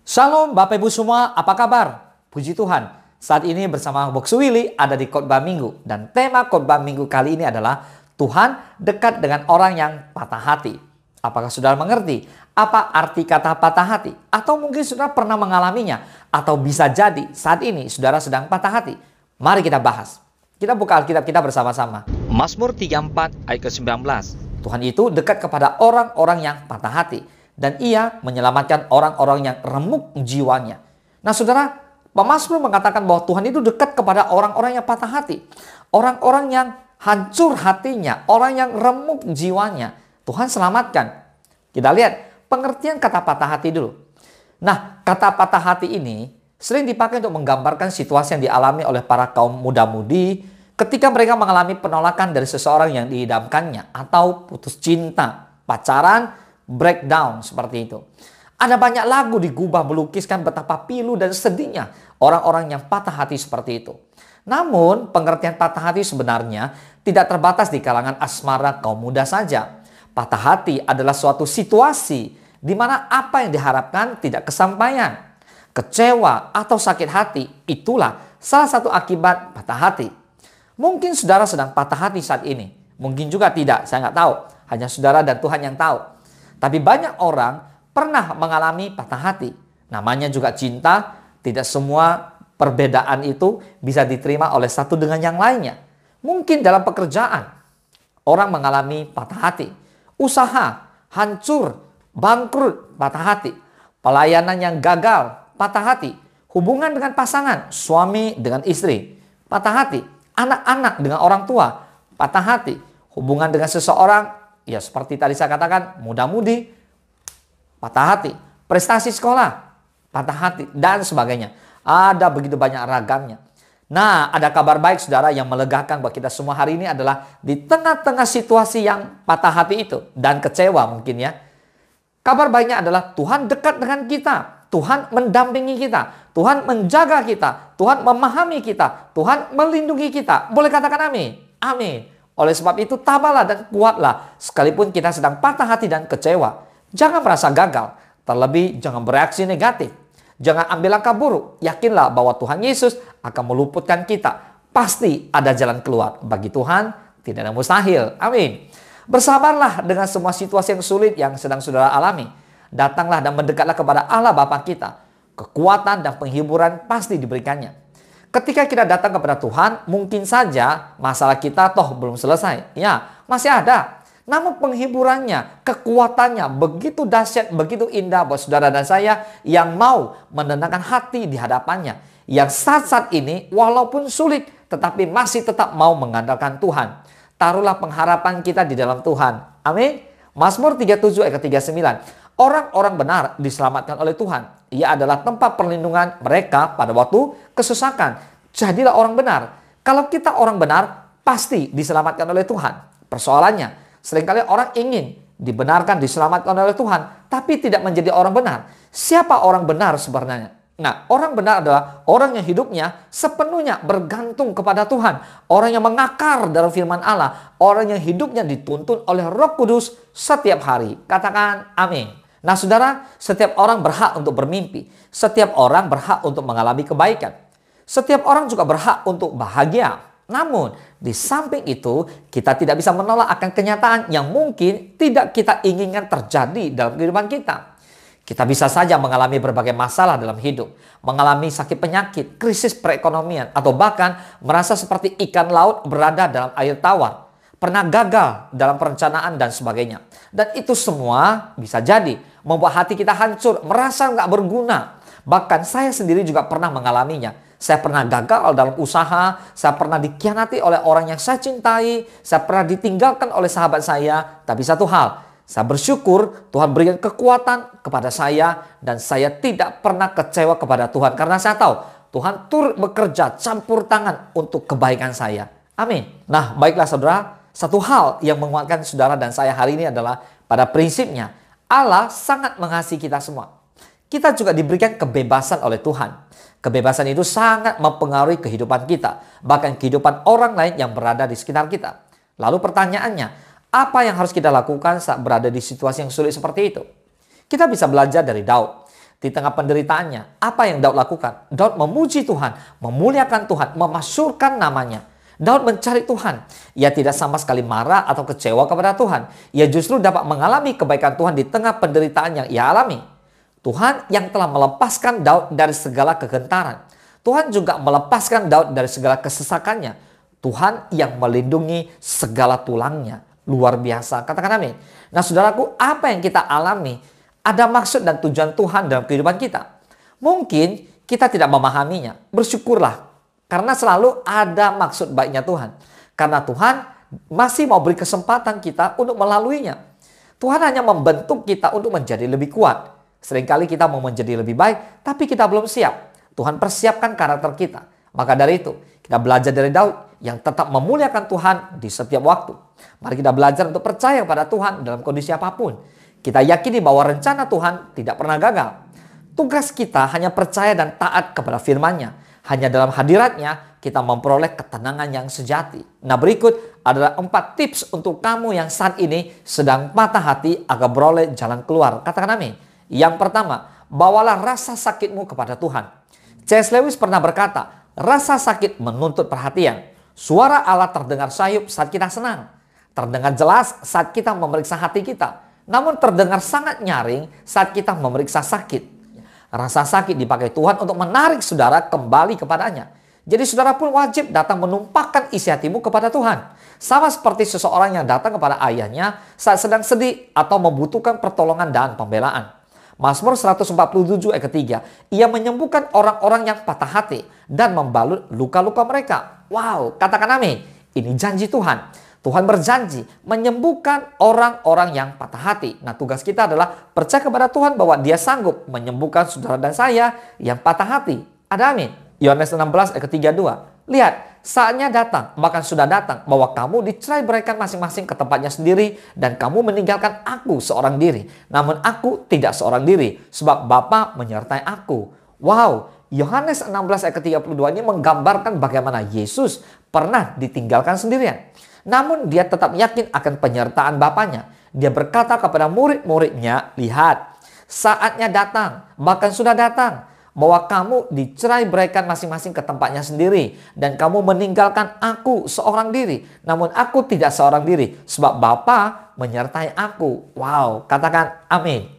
Shalom Bapak Ibu semua, apa kabar? Puji Tuhan, saat ini bersama Box Willy ada di Khotbah Minggu. Dan tema Khotbah Minggu kali ini adalah Tuhan dekat dengan orang yang patah hati. Apakah saudara mengerti apa arti kata patah hati? Atau mungkin saudara pernah mengalaminya? Atau bisa jadi saat ini saudara sedang patah hati? Mari kita bahas. Kita buka Alkitab kita bersama-sama. Mazmur 34 ayat ke-19. Tuhan itu dekat kepada orang-orang yang patah hati. Dan ia menyelamatkan orang-orang yang remuk jiwanya. Nah saudara, pemazmur mengatakan bahwa Tuhan itu dekat kepada orang-orang yang patah hati. Orang-orang yang hancur hatinya, orang yang remuk jiwanya. Tuhan selamatkan. Kita lihat pengertian kata patah hati dulu. Nah, kata patah hati ini sering dipakai untuk menggambarkan situasi yang dialami oleh para kaum muda-mudi ketika mereka mengalami penolakan dari seseorang yang diidamkannya atau putus cinta, pacaran, breakdown seperti itu. Ada banyak lagu digubah melukiskan betapa pilu dan sedihnya orang-orang yang patah hati seperti itu. Namun pengertian patah hati sebenarnya tidak terbatas di kalangan asmara kaum muda saja. Patah hati adalah suatu situasi di mana apa yang diharapkan tidak kesampaian. Kecewa atau sakit hati itulah salah satu akibat patah hati. Mungkin saudara sedang patah hati saat ini. Mungkin juga tidak, saya nggak tahu. Hanya saudara dan Tuhan yang tahu. Tapi banyak orang pernah mengalami patah hati. Namanya juga cinta, tidak semua perbedaan itu bisa diterima oleh satu dengan yang lainnya. Mungkin dalam pekerjaan, orang mengalami patah hati. Usaha, hancur, bangkrut, patah hati. Pelayanan yang gagal, patah hati. Hubungan dengan pasangan, suami dengan istri, patah hati. Anak-anak dengan orang tua, patah hati. Hubungan dengan seseorang, ya seperti tadi saya katakan, muda-mudi, patah hati. Prestasi sekolah, patah hati, dan sebagainya. Ada begitu banyak ragamnya. Nah, ada kabar baik saudara yang melegakan buat kita semua hari ini adalah di tengah-tengah situasi yang patah hati itu dan kecewa mungkin ya. Kabar baiknya adalah Tuhan dekat dengan kita. Tuhan mendampingi kita. Tuhan menjaga kita. Tuhan memahami kita. Tuhan melindungi kita. Boleh katakan amin? Amin. Oleh sebab itu tabahlah dan kuatlah sekalipun kita sedang patah hati dan kecewa. Jangan merasa gagal. Terlebih jangan bereaksi negatif. Jangan ambil langkah buruk. Yakinlah bahwa Tuhan Yesus akan meluputkan kita. Pasti ada jalan keluar. Bagi Tuhan tidak ada mustahil. Amin. Bersabarlah dengan semua situasi yang sulit yang sedang saudara alami. Datanglah dan mendekatlah kepada Allah Bapa kita. Kekuatan dan penghiburan pasti diberikannya. Ketika kita datang kepada Tuhan, mungkin saja masalah kita toh belum selesai. Ya, masih ada. Namun penghiburannya, kekuatannya begitu dahsyat, begitu indah buat saudara dan saya yang mau menenangkan hati di hadapannya. Yang saat-saat ini walaupun sulit, tetapi masih tetap mau mengandalkan Tuhan. Taruhlah pengharapan kita di dalam Tuhan. Amin. Mazmur 37 ayat ke-39. Orang-orang benar diselamatkan oleh Tuhan. Ia adalah tempat perlindungan mereka pada waktu kesusahan. Jadilah orang benar. Kalau kita orang benar, pasti diselamatkan oleh Tuhan. Persoalannya, seringkali orang ingin dibenarkan, diselamatkan oleh Tuhan, tapi tidak menjadi orang benar. Siapa orang benar sebenarnya? Nah, orang benar adalah orang yang hidupnya sepenuhnya bergantung kepada Tuhan. Orang yang mengakar dalam firman Allah. Orang yang hidupnya dituntun oleh Roh Kudus setiap hari. Katakan amin. Nah saudara, setiap orang berhak untuk bermimpi. Setiap orang berhak untuk mengalami kebaikan. Setiap orang juga berhak untuk bahagia. Namun, di samping itu, kita tidak bisa menolak akan kenyataan yang mungkin tidak kita inginkan terjadi dalam kehidupan kita. Kita bisa saja mengalami berbagai masalah dalam hidup. Mengalami sakit penyakit, krisis perekonomian, atau bahkan merasa seperti ikan laut berada dalam air tawar. Pernah gagal dalam perencanaan dan sebagainya. Dan itu semua bisa jadi membuat hati kita hancur, merasa nggak berguna. Bahkan saya sendiri juga pernah mengalaminya. Saya pernah gagal dalam usaha, saya pernah dikhianati oleh orang yang saya cintai, saya pernah ditinggalkan oleh sahabat saya. Tapi satu hal, saya bersyukur Tuhan berikan kekuatan kepada saya dan saya tidak pernah kecewa kepada Tuhan. Karena saya tahu Tuhan turut bekerja campur tangan untuk kebaikan saya. Amin. Nah baiklah saudara, satu hal yang menguatkan saudara dan saya hari ini adalah pada prinsipnya Allah sangat mengasihi kita semua. Kita juga diberikan kebebasan oleh Tuhan. Kebebasan itu sangat mempengaruhi kehidupan kita, bahkan kehidupan orang lain yang berada di sekitar kita. Lalu pertanyaannya, apa yang harus kita lakukan saat berada di situasi yang sulit seperti itu? Kita bisa belajar dari Daud. Di tengah penderitaannya, apa yang Daud lakukan? Daud memuji Tuhan, memuliakan Tuhan, memasyurkan namanya. Daud mencari Tuhan. Ia tidak sama sekali marah atau kecewa kepada Tuhan. Ia justru dapat mengalami kebaikan Tuhan di tengah penderitaan yang ia alami. Tuhan yang telah melepaskan Daud dari segala kegentaran. Tuhan juga melepaskan Daud dari segala kesesakannya. Tuhan yang melindungi segala tulangnya. Luar biasa. Katakan amin. Nah saudaraku, apa yang kita alami ada maksud dan tujuan Tuhan dalam kehidupan kita. Mungkin kita tidak memahaminya. Bersyukurlah. Karena selalu ada maksud baiknya Tuhan. Karena Tuhan masih mau beri kesempatan kita untuk melaluinya. Tuhan hanya membentuk kita untuk menjadi lebih kuat. Seringkali kita mau menjadi lebih baik, tapi kita belum siap. Tuhan persiapkan karakter kita. Maka dari itu, kita belajar dari Daud yang tetap memuliakan Tuhan di setiap waktu. Mari kita belajar untuk percaya pada Tuhan dalam kondisi apapun. Kita yakini bahwa rencana Tuhan tidak pernah gagal. Tugas kita hanya percaya dan taat kepada firman-Nya. Hanya dalam hadirat-Nya kita memperoleh ketenangan yang sejati. Nah berikut adalah 4 tips untuk kamu yang saat ini sedang patah hati agar beroleh jalan keluar. Katakan amin. Yang pertama, bawalah rasa sakitmu kepada Tuhan. C.S. Lewis pernah berkata, rasa sakit menuntut perhatian. Suara Allah terdengar sayup saat kita senang. Terdengar jelas saat kita memeriksa hati kita. Namun terdengar sangat nyaring saat kita memeriksa sakit. Rasa sakit dipakai Tuhan untuk menarik saudara kembali kepadanya. Jadi saudara pun wajib datang menumpahkan isi hatimu kepada Tuhan. Sama seperti seseorang yang datang kepada ayahnya saat sedang sedih atau membutuhkan pertolongan dan pembelaan. Mazmur 147 ayat ketiga, ia menyembuhkan orang-orang yang patah hati dan membalut luka-luka mereka. Wow, katakan amin. Ini janji Tuhan. Tuhan berjanji menyembuhkan orang-orang yang patah hati. Nah tugas kita adalah percaya kepada Tuhan bahwa Dia sanggup menyembuhkan saudara dan saya yang patah hati. Ada amin. Yohanes 16 ayat ke-32. Lihat, saatnya datang, bahkan sudah datang, bahwa kamu dicerai beraikan masing-masing ke tempatnya sendiri dan kamu meninggalkan aku seorang diri. Namun aku tidak seorang diri, sebab Bapa menyertai aku. Wow, Yohanes 16 ayat ke-32 ini menggambarkan bagaimana Yesus pernah ditinggalkan sendirian. Namun dia tetap yakin akan penyertaan Bapanya. Dia berkata kepada murid-muridnya, lihat, saatnya datang, bahkan sudah datang, bahwa kamu dicerai beraikan masing-masing ke tempatnya sendiri. Dan kamu meninggalkan aku seorang diri. Namun aku tidak seorang diri, sebab Bapa menyertai aku. Wow, katakan amin.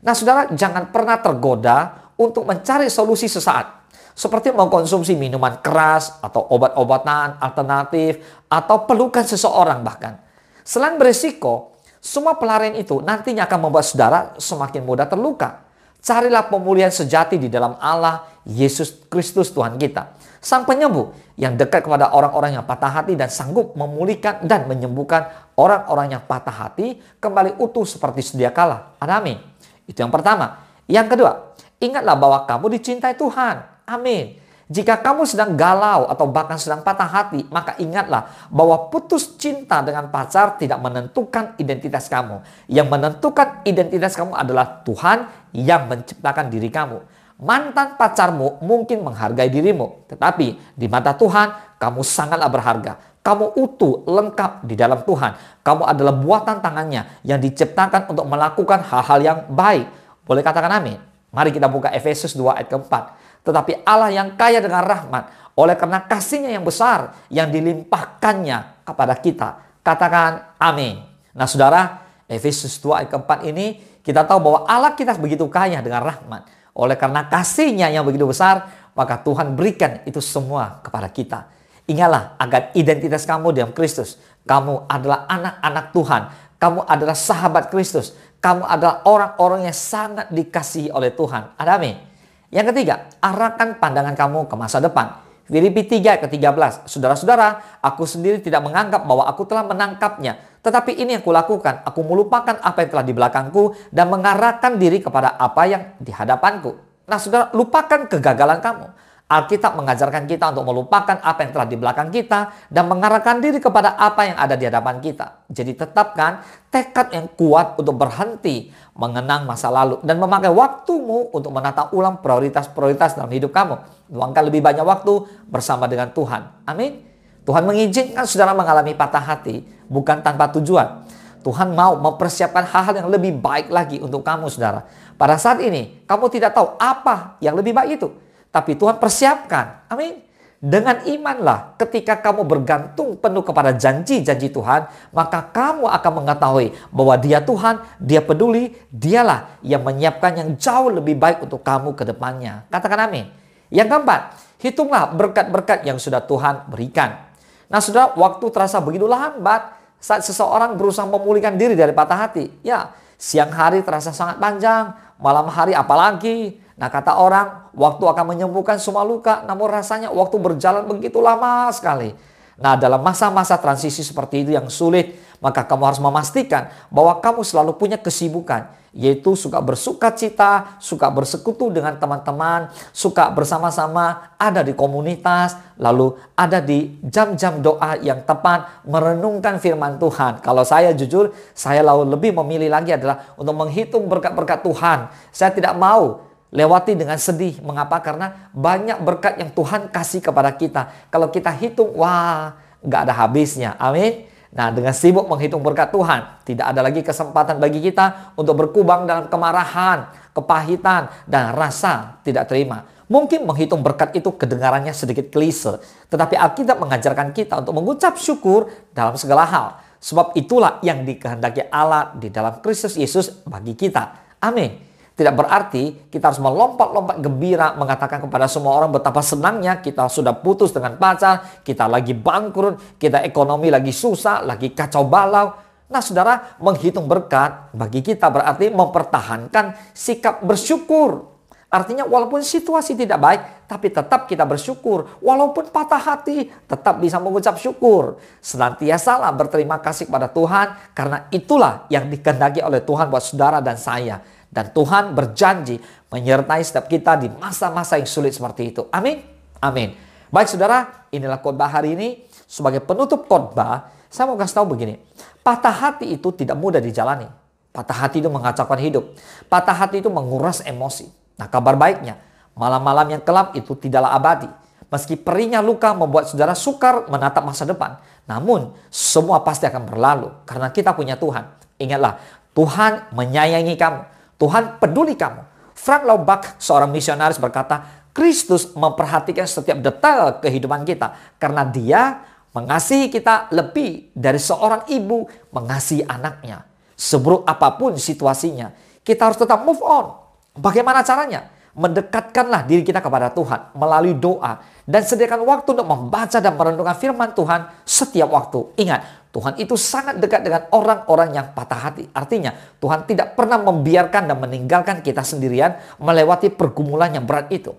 Nah saudara, jangan pernah tergoda untuk mencari solusi sesaat. Seperti mengkonsumsi minuman keras atau obat-obatan alternatif atau pelukan seseorang bahkan. Selain berisiko, semua pelarian itu nantinya akan membuat saudara semakin mudah terluka. Carilah pemulihan sejati di dalam Allah, Yesus Kristus Tuhan kita. Sang penyembuh yang dekat kepada orang-orang yang patah hati dan sanggup memulihkan dan menyembuhkan orang-orang yang patah hati kembali utuh seperti sedia kala. Amin. Itu yang pertama. Yang kedua, ingatlah bahwa kamu dicintai Tuhan. Amin. Jika kamu sedang galau atau bahkan sedang patah hati, maka ingatlah bahwa putus cinta dengan pacar tidak menentukan identitas kamu. Yang menentukan identitas kamu adalah Tuhan yang menciptakan diri kamu. Mantan pacarmu mungkin menghargai dirimu, tetapi di mata Tuhan kamu sangatlah berharga. Kamu utuh, lengkap di dalam Tuhan. Kamu adalah buatan tangannya yang diciptakan untuk melakukan hal-hal yang baik. Boleh katakan amin? Mari kita buka Efesus 2 ayat keempat. Tetapi Allah yang kaya dengan rahmat, oleh karena kasih-Nya yang besar, yang dilimpahkannya kepada kita. Katakan amin. Nah saudara, Efesus 2 ayat keempat ini, kita tahu bahwa Allah kita begitu kaya dengan rahmat. Oleh karena kasih-Nya yang begitu besar, maka Tuhan berikan itu semua kepada kita. Ingatlah agar identitas kamu dalam Kristus. Kamu adalah anak-anak Tuhan. Kamu adalah sahabat Kristus. Kamu adalah orang-orang yang sangat dikasihi oleh Tuhan. Ada amin. Yang ketiga, arahkan pandangan kamu ke masa depan. Filipi 3 ayat ke-13. Saudara-saudara, aku sendiri tidak menganggap bahwa aku telah menangkapnya. Tetapi ini yang kulakukan, aku melupakan apa yang telah di belakangku dan mengarahkan diri kepada apa yang di hadapanku. Nah saudara, lupakan kegagalan kamu. Alkitab mengajarkan kita untuk melupakan apa yang telah di belakang kita dan mengarahkan diri kepada apa yang ada di hadapan kita. Jadi tetapkan tekad yang kuat untuk berhenti mengenang masa lalu dan memakai waktumu untuk menata ulang prioritas-prioritas dalam hidup kamu. Luangkan lebih banyak waktu bersama dengan Tuhan. Amin. Tuhan mengizinkan saudara mengalami patah hati bukan tanpa tujuan. Tuhan mau mempersiapkan hal-hal yang lebih baik lagi untuk kamu, saudara. Pada saat ini, kamu tidak tahu apa yang lebih baik itu. Tapi Tuhan persiapkan. Amin. Dengan imanlah, ketika kamu bergantung penuh kepada janji-janji Tuhan, maka kamu akan mengetahui bahwa Dia Tuhan, Dia peduli, Dialah yang menyiapkan yang jauh lebih baik untuk kamu ke depannya. Katakan amin. Yang keempat, hitunglah berkat-berkat yang sudah Tuhan berikan. Nah, saudara, waktu terasa begitu lambat saat seseorang berusaha memulihkan diri dari patah hati. Ya, siang hari terasa sangat panjang, malam hari apalagi. Nah, kata orang, waktu akan menyembuhkan semua luka, namun rasanya waktu berjalan begitu lama sekali. Nah, dalam masa-masa transisi seperti itu yang sulit, maka kamu harus memastikan bahwa kamu selalu punya kesibukan, yaitu suka bersuka cita, suka bersekutu dengan teman-teman, suka bersama-sama ada di komunitas, lalu ada di jam-jam doa yang tepat, merenungkan firman Tuhan. Kalau saya jujur, saya lalu lebih memilih lagi adalah untuk menghitung berkat-berkat Tuhan. Saya tidak mau lewati dengan sedih. Mengapa? Karena banyak berkat yang Tuhan kasih kepada kita. Kalau kita hitung, wah, nggak ada habisnya. Amin. Nah, dengan sibuk menghitung berkat Tuhan, tidak ada lagi kesempatan bagi kita untuk berkubang dalam kemarahan, kepahitan, dan rasa tidak terima. Mungkin menghitung berkat itu kedengarannya sedikit klise, tetapi Alkitab mengajarkan kita untuk mengucap syukur dalam segala hal. Sebab itulah yang dikehendaki Allah di dalam Kristus Yesus bagi kita. Amin. Tidak berarti kita harus melompat-lompat gembira mengatakan kepada semua orang betapa senangnya kita sudah putus dengan pacar, kita lagi bangkrut, kita ekonomi lagi susah, lagi kacau balau. Nah, saudara, menghitung berkat bagi kita berarti mempertahankan sikap bersyukur. Artinya walaupun situasi tidak baik, tapi tetap kita bersyukur. Walaupun patah hati, tetap bisa mengucap syukur. Senantiasalah berterima kasih kepada Tuhan, karena itulah yang dikehendaki oleh Tuhan buat saudara dan saya. Dan Tuhan berjanji menyertai setiap kita di masa-masa yang sulit seperti itu. Amin. Amin. Baik, saudara, inilah khotbah hari ini. Sebagai penutup khotbah, saya mau kasih tahu begini. Patah hati itu tidak mudah dijalani. Patah hati itu mengacaukan hidup. Patah hati itu menguras emosi. Nah, kabar baiknya, malam-malam yang gelap itu tidaklah abadi. Meski perihnya luka membuat saudara sukar menatap masa depan, namun semua pasti akan berlalu karena kita punya Tuhan. Ingatlah, Tuhan menyayangi kamu. Tuhan peduli kamu. Frank Laubach, seorang misionaris, berkata, Kristus memperhatikan setiap detail kehidupan kita karena Dia mengasihi kita lebih dari seorang ibu mengasihi anaknya. Seburuk apapun situasinya, kita harus tetap move on. Bagaimana caranya? Mendekatkanlah diri kita kepada Tuhan melalui doa dan sediakan waktu untuk membaca dan merenungkan firman Tuhan setiap waktu. Ingat, Tuhan itu sangat dekat dengan orang-orang yang patah hati. Artinya, Tuhan tidak pernah membiarkan dan meninggalkan kita sendirian melewati pergumulan yang berat itu.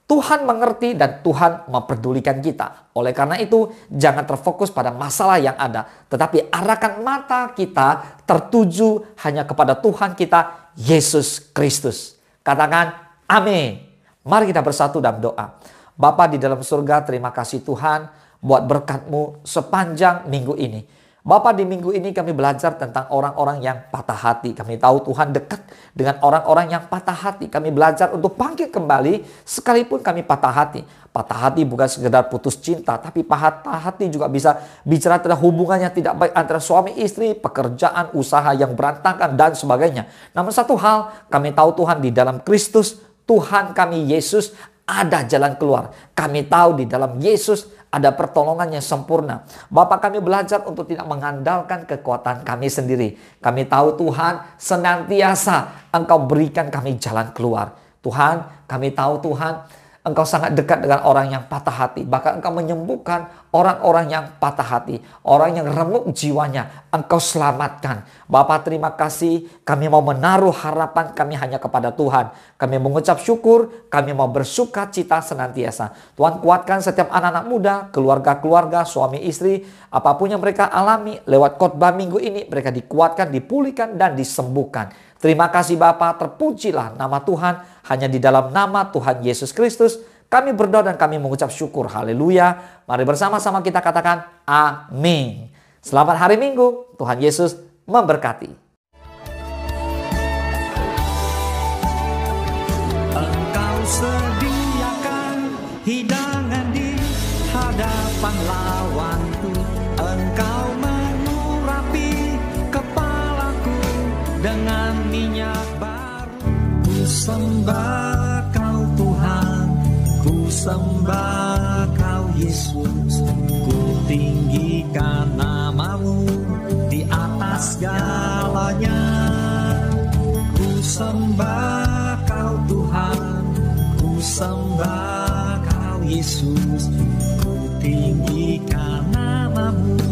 Tuhan mengerti dan Tuhan memperdulikan kita. Oleh karena itu, jangan terfokus pada masalah yang ada, tetapi arahkan mata kita tertuju hanya kepada Tuhan kita, Yesus Kristus. Katakan, amin. Mari kita bersatu dalam doa. Bapa di dalam surga, terima kasih Tuhan buat berkat-Mu sepanjang minggu ini. Bapa, di minggu ini kami belajar tentang orang-orang yang patah hati. Kami tahu Tuhan dekat dengan orang-orang yang patah hati. Kami belajar untuk bangkit kembali sekalipun kami patah hati. Patah hati bukan sekedar putus cinta, tapi patah hati juga bisa bicara tentang hubungannya tidak baik antara suami istri, pekerjaan, usaha yang berantakan, dan sebagainya. Namun satu hal, kami tahu Tuhan di dalam Kristus, Tuhan kami Yesus, ada jalan keluar. Kami tahu di dalam Yesus ada pertolongan yang sempurna. Bapak, kami belajar untuk tidak mengandalkan kekuatan kami sendiri. Kami tahu Tuhan senantiasa Engkau berikan kami jalan keluar. Tuhan, kami tahu Tuhan Engkau sangat dekat dengan orang yang patah hati. Bahkan Engkau menyembuhkan orang-orang yang patah hati. Orang yang remuk jiwanya, Engkau selamatkan. Bapa, terima kasih. Kami mau menaruh harapan kami hanya kepada Tuhan. Kami mengucap syukur. Kami mau bersuka cita senantiasa. Tuhan, kuatkan setiap anak-anak muda, keluarga-keluarga, suami istri, apapun yang mereka alami lewat khotbah minggu ini, mereka dikuatkan, dipulihkan, dan disembuhkan. Terima kasih Bapa, terpujilah nama Tuhan. Hanya di dalam nama Tuhan Yesus Kristus kami berdoa dan kami mengucap syukur. Haleluya. Mari bersama-sama kita katakan amin. Selamat hari Minggu. Tuhan Yesus memberkati. Engkau sediakan hidangan di hadapan lawanku. Engkau mengurapi kepala sembah Kau Tuhan, ku sembah Kau Yesus, ku tinggikan nama-Mu di atas segalanya. Ku sembah Kau Tuhan, ku sembah Kau Yesus, ku tinggikan nama-Mu